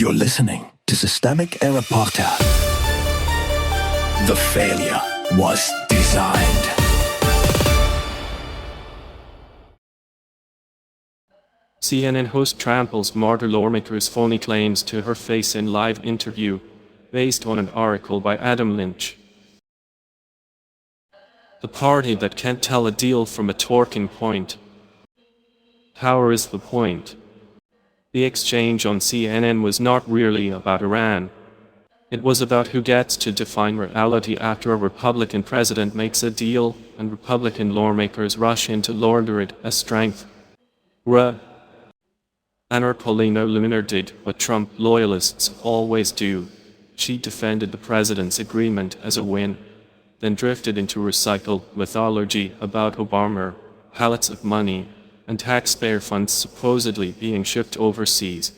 You're listening to Systemic Era Podcast. The failure was designed. CNN host tramples martyr lawmakers' phony claims to her face in live interview, based on an article by Adam Lynch. The party that can't tell a deal from a talking point. Power is the point. The exchange on CNN was not really about Iran. It was about who gets to define reality after a Republican president makes a deal and Republican lawmakers rush in to launder it as strength. And Paulina Luna did what Trump loyalists always do. She defended the president's agreement as a win, then drifted into recycled mythology about Obama, pallets of money, and taxpayer funds supposedly being shipped overseas.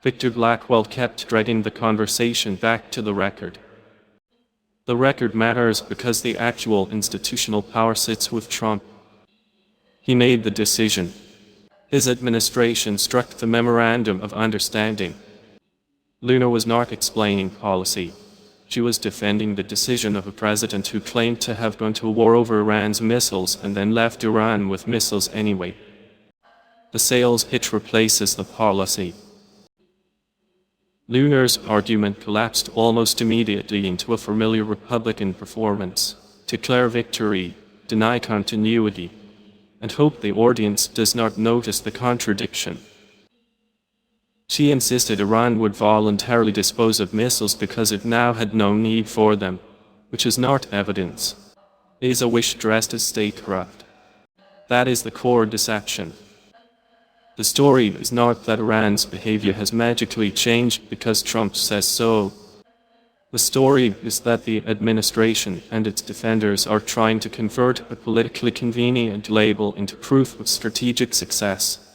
Victor Blackwell kept dragging the conversation back to the record. The record matters because the actual institutional power sits with Trump. He made the decision. His administration struck the memorandum of understanding. Luna was not explaining policy. She was defending the decision of a president who claimed to have gone to war over Iran's missiles and then left Iran with missiles anyway. The sales pitch replaces the policy. Luna's argument collapsed almost immediately into a familiar Republican performance: declare victory, deny continuity, and hope the audience does not notice the contradiction. She insisted Iran would voluntarily dispose of missiles because it now had no need for them, which is not evidence. It is a wish dressed as statecraft. That is the core deception. The story is not that Iran's behavior has magically changed because Trump says so. The story is that the administration and its defenders are trying to convert a politically convenient label into proof of strategic success.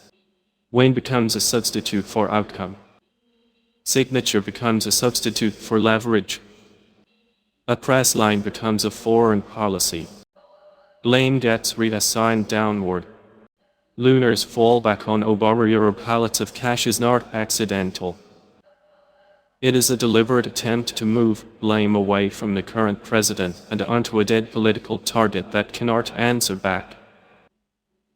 Win becomes a substitute for outcome. Signature becomes a substitute for leverage. A press line becomes a foreign policy. Blame gets reassigned downward. Luna's fallback on Obama-era pallets of cash is not accidental. It is a deliberate attempt to move blame away from the current president and onto a dead political target that cannot answer back.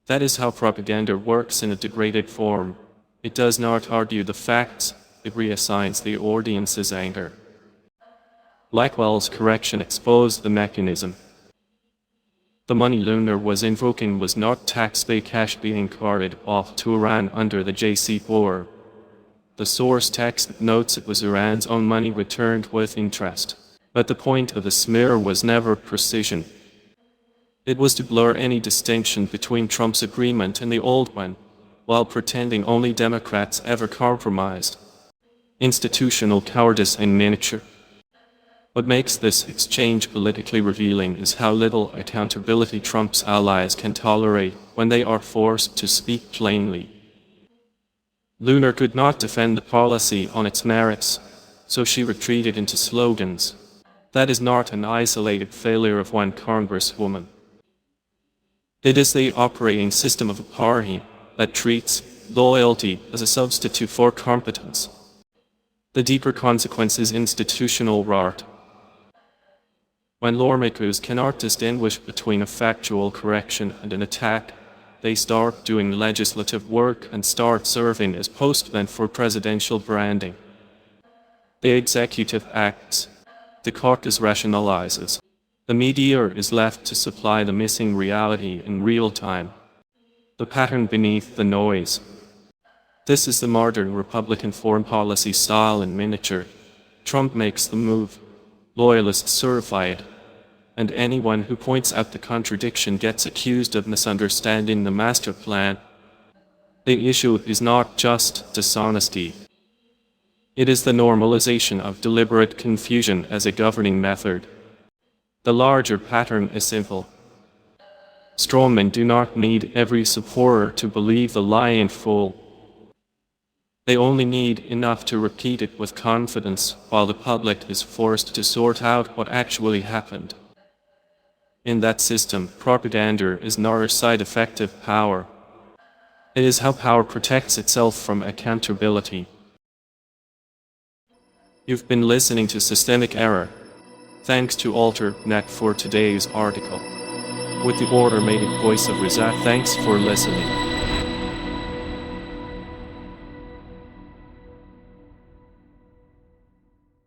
That is how propaganda works in a degraded form. It does not argue the facts, it reassigns the audience's anger. Blackwell's correction exposed the mechanism. The money Luna was invoking was not taxpayer cash being carried off to Iran under the JCPOA. The source text notes it was Iran's own money returned with interest. But the point of the smear was never precision. It was to blur any distinction between Trump's agreement and the old one, while pretending only Democrats ever compromised. Institutional cowardice in miniature. What makes this exchange politically revealing is how little accountability Trump's allies can tolerate when they are forced to speak plainly. Luna could not defend the policy on its merits, so she retreated into slogans. That is not an isolated failure of one congresswoman. It is the operating system of a party that treats loyalty as a substitute for competence. The deeper consequence is institutional rot. When lawmakers cannot distinguish between a factual correction and an attack, they start doing legislative work and start serving as postmen for presidential branding. The executive acts. The caucus rationalizes. The media is left to supply the missing reality in real time. The pattern beneath the noise. This is the modern Republican foreign policy style in miniature. Trump makes the move. Loyalists certify it. And anyone who points out the contradiction gets accused of misunderstanding the master plan. The issue is not just dishonesty. It is the normalization of deliberate confusion as a governing method. The larger pattern is simple. Strawmen do not need every supporter to believe the lie in full. They only need enough to repeat it with confidence while the public is forced to sort out what actually happened. In that system, propaganda is not a side-effect of power. It is how power protects itself from accountability. You've been listening to Systemic Error. Thanks to AlterNet for today's article. With the automated voice of Rizat, thanks for listening.